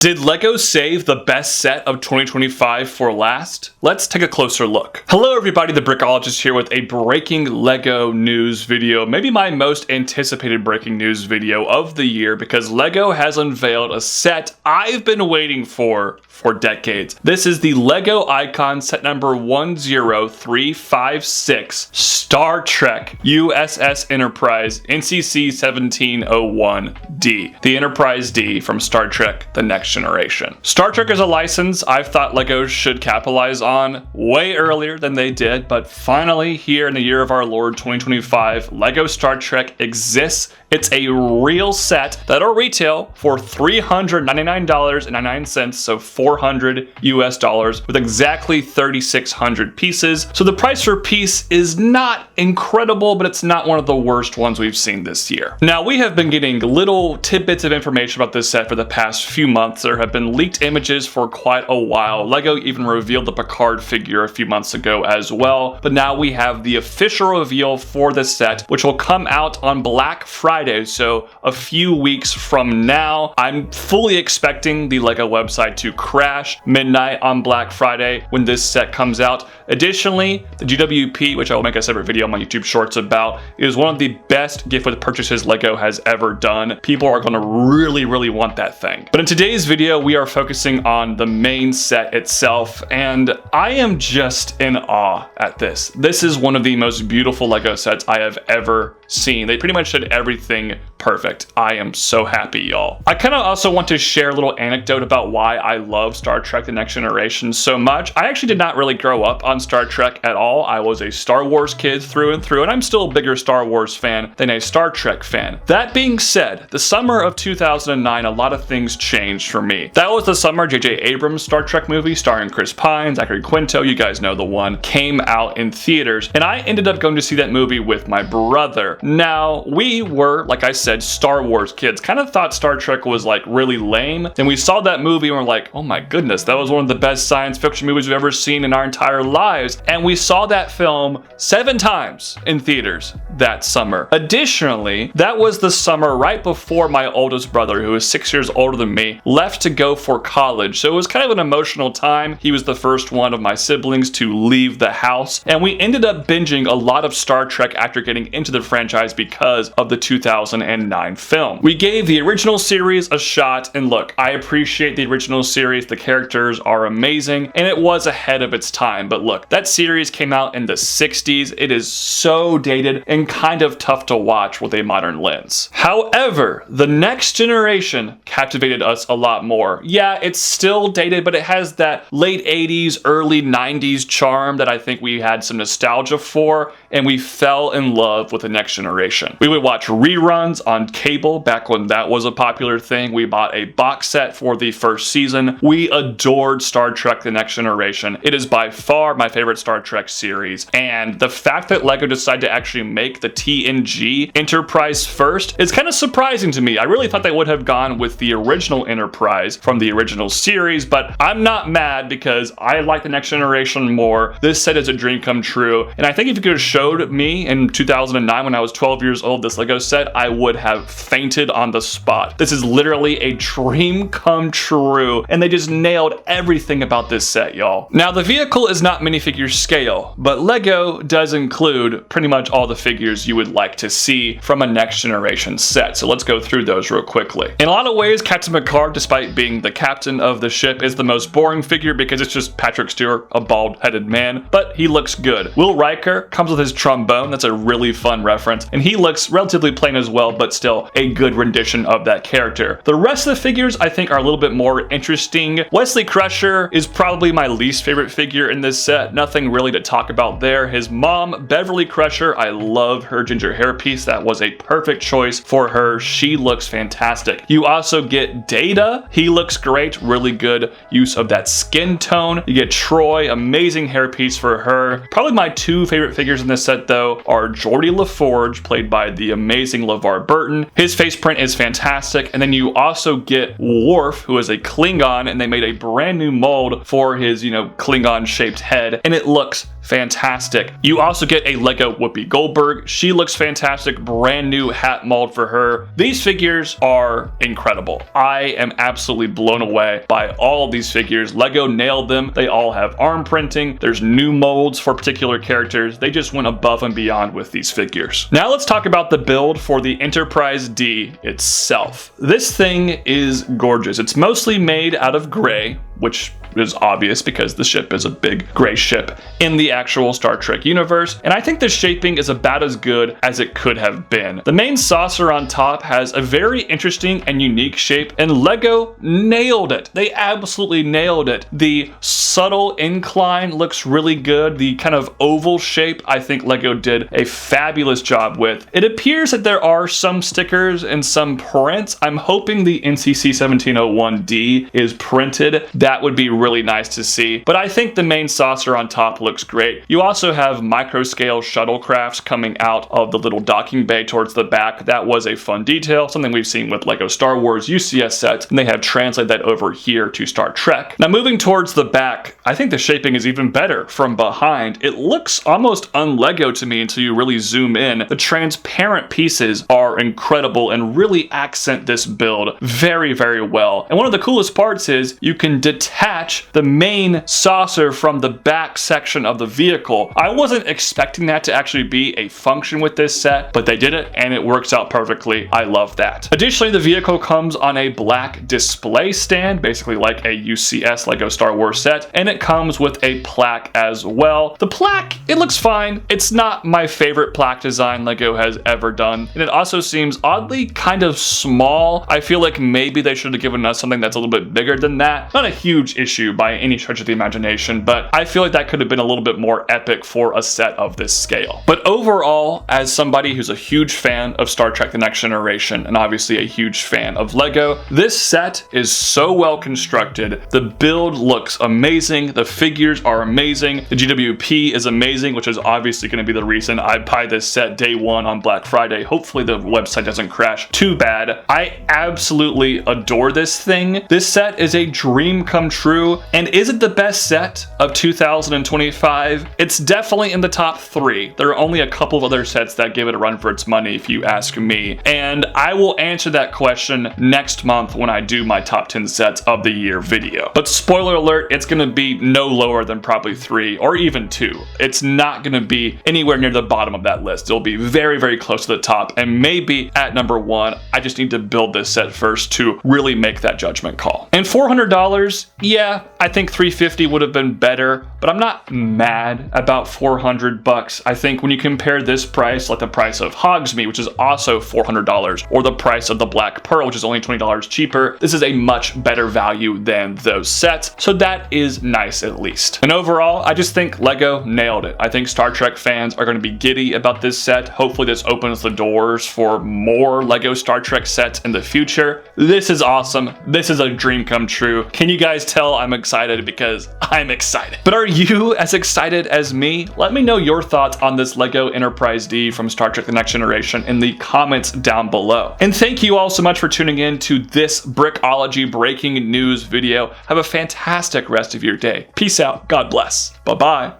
Did LEGO save the best set of 2025 for last? Let's take a closer look. Hello everybody, the Brickologist here with a breaking LEGO news video, maybe my most anticipated breaking news video of the year because LEGO has unveiled a set I've been waiting for decades. This is the LEGO Icon set number 10356, Star Trek U.S.S. Enterprise NCC-1701-D, the Enterprise D from Star Trek The Next Generation. Star Trek is a license I've thought LEGO should capitalize on way earlier than they did, but finally here in the year of our Lord 2025, LEGO Star Trek exists. It's a real set that'll retail for $399.99, so $400 US, with exactly 3,600 pieces. So the price per piece is not incredible, but it's not one of the worst ones we've seen this year. Now, we have been getting little tidbits of information about this set for the past few months. There have been leaked images for quite a while. LEGO even revealed the Picard figure a few months ago as well, but now we have the official reveal for the set, which will come out on Black Friday. So a few weeks from now. I'm fully expecting the LEGO website to crash midnight on Black Friday when this set comes out. Additionally, the GWP, which I will make a separate video on my YouTube Shorts about, is one of the best gift with purchases LEGO has ever done. People are going to really want that thing. But in today's video, we are focusing on the main set itself, and I am just in awe at this. This is one of the most beautiful LEGO sets I have ever seen. They pretty much did everything perfect. I am so happy, y'all. I kind of also want to share a little anecdote about why I love Star Trek The Next Generation so much. I actually did not really grow up on Star Trek at all. I was a Star Wars kid through and through, and I'm still a bigger Star Wars fan than a Star Trek fan. That being said, the summer of 2009, a lot of things changed for me. That was the summer J.J. Abrams' Star Trek movie starring Chris Pine, Zachary Quinto, you guys know the one, came out in theaters, and I ended up going to see that movie with my brother. Now, we were, like I said, Star Wars kids, kind of thought Star Trek was like really lame. Then we saw that movie and we're like, oh my goodness, that was one of the best science fiction movies we've ever seen in our entire lives. And we saw that film 7 times in theaters that summer. Additionally, that was the summer right before my oldest brother, who is 6 years older than me, left to go for college. So it was kind of an emotional time. He was the first one of my siblings to leave the house, and we ended up binging a lot of Star Trek after getting into the franchise because of the 2009 film. We gave the original series a shot, and look, I appreciate the original series. The characters are amazing, and it was ahead of its time. But look, that series came out in the 60s. It is so dated and kind of tough to watch with a modern lens. However, The Next Generation captivated us a lot more. Yeah, it's still dated, but it has that late 80s, early 90s charm that I think we had some nostalgia for, and we fell in love with The Next Generation. We would watch reruns on cable back when that was a popular thing. We bought a box set for the first season. We adored Star Trek The Next Generation. It is by far my favorite Star Trek series, and the fact that LEGO decided to actually make the TNG Enterprise first is kind of surprising to me. I really thought they would have gone with the original Enterprise from the original series, but I'm not mad because I like The Next Generation more. This set is a dream come true, and I think if you could have showed me in 2009 when I was 12 years old this LEGO set, I would have fainted on the spot. This is literally a dream come true, and they just nailed everything about this set, y'all. Now, the vehicle is not minifigure scale, but LEGO does include pretty much all the figures you would like to see from a Next Generation set, so let's go through those real quickly. In a lot of ways, Captain Picard, despite being the captain of the ship, is the most boring figure because it's just Patrick Stewart, a bald-headed man, but he looks good. Will Riker comes with his trombone. That's a really fun reference, and he looks relatively plain as well, but still a good rendition of that character. The rest of the figures I think are a little bit more interesting. Wesley Crusher is probably my least favorite figure in this set. Nothing really to talk about there. His mom, Beverly Crusher, I love her ginger hairpiece. That was a perfect choice for her. She looks fantastic. You also get Data. He looks great. Really good use of that skin tone. You get Troy, amazing hairpiece for her. Probably my 2 favorite figures in this set though are Geordi LaForge, played by the amazing replacing LeVar Burton. His face print is fantastic. And then you also get Worf, who is a Klingon, and they made a brand new mold for his, Klingon shaped head, and it looks fantastic. You also get a Lego Whoopi Goldberg. She looks fantastic. Brand new hat mold for her. These figures are incredible. I am absolutely blown away by all of these figures. Lego nailed them. They all have arm printing. There's new molds for particular characters. They just went above and beyond with these figures. Now let's talk about the build for the Enterprise D itself. This thing is gorgeous. It's mostly made out of gray, which is obvious because the ship is a big gray ship in the actual Star Trek universe, and I think the shaping is about as good as it could have been. The main saucer on top has a very interesting and unique shape, and Lego nailed it. They absolutely nailed it. The subtle incline looks really good. The kind of oval shape, I think Lego did a fabulous job with. It appears that there are some stickers and some prints. I'm hoping the NCC-1701-D is printed. That would be really nice to see, but I think the main saucer on top looks great. You also have micro scale shuttlecrafts coming out of the little docking bay towards the back. That was a fun detail, something we've seen with Lego Star Wars U.S.S sets, and they have translated that over here to Star Trek. Now moving towards the back, I think the shaping is even better from behind. It looks almost un-Lego to me until you really zoom in. The transparent pieces are incredible and really accent this build very, very well. And one of the coolest parts is you can detach the main saucer from the back section of the vehicle. I wasn't expecting that to actually be a function with this set, but they did it and it works out perfectly. I love that. Additionally, the vehicle comes on a black display stand, basically like a U.S.S Lego Star Wars set, and it comes with a plaque as well. The plaque, it looks fine. It's not my favorite plaque design Lego has ever done, and it also seems oddly kind of small. I feel like maybe they should have given us something that's a little bit bigger than that. Not a huge issue by any stretch of the imagination, but I feel like that could have been a little bit more epic for a set of this scale. But overall, as somebody who's a huge fan of Star Trek The Next Generation, and obviously a huge fan of Lego, this set is so well constructed. The build looks amazing. The figures are amazing. The GWP is amazing, which is obviously going to be the reason I buy this set day one on Black Friday. Hopefully the website doesn't crash too bad. I absolutely adore this thing. This set is a dream come true. And is it the best set of 2025? It's definitely in the top 3. There are only a couple of other sets that give it a run for its money, if you ask me. And I will answer that question next month when I do my top 10 sets of the year video. But spoiler alert, it's going to be no lower than probably 3 or even 2. It's not going to be anywhere near the bottom of that list. It'll be very, very close to the top and maybe at number 1. I just need to build this set first to really make that judgment call. And $400, yeah, I think $350 would have been better, but I'm not mad about $400. I think when you compare this price, like the price of Hogsmeade, which is also $400, or the price of the Black Pearl, which is only $20 cheaper, this is a much better value than those sets, so that is nice at least. And overall, I just think Lego nailed it. I think Star Trek fans are going to be giddy about this set. Hopefully this opens the doors for more Lego Star Trek sets in the future. This is awesome. This is a dream come true. Can you guys tell I'm excited? Because I'm excited. But are you as excited as me? Let me know your thoughts on this Lego Enterprise D from Star Trek The Next Generation in the comments down below. And thank you all so much for tuning in to this Brickology breaking news video. Have a fantastic rest of your day. Peace out. God bless. Bye-bye.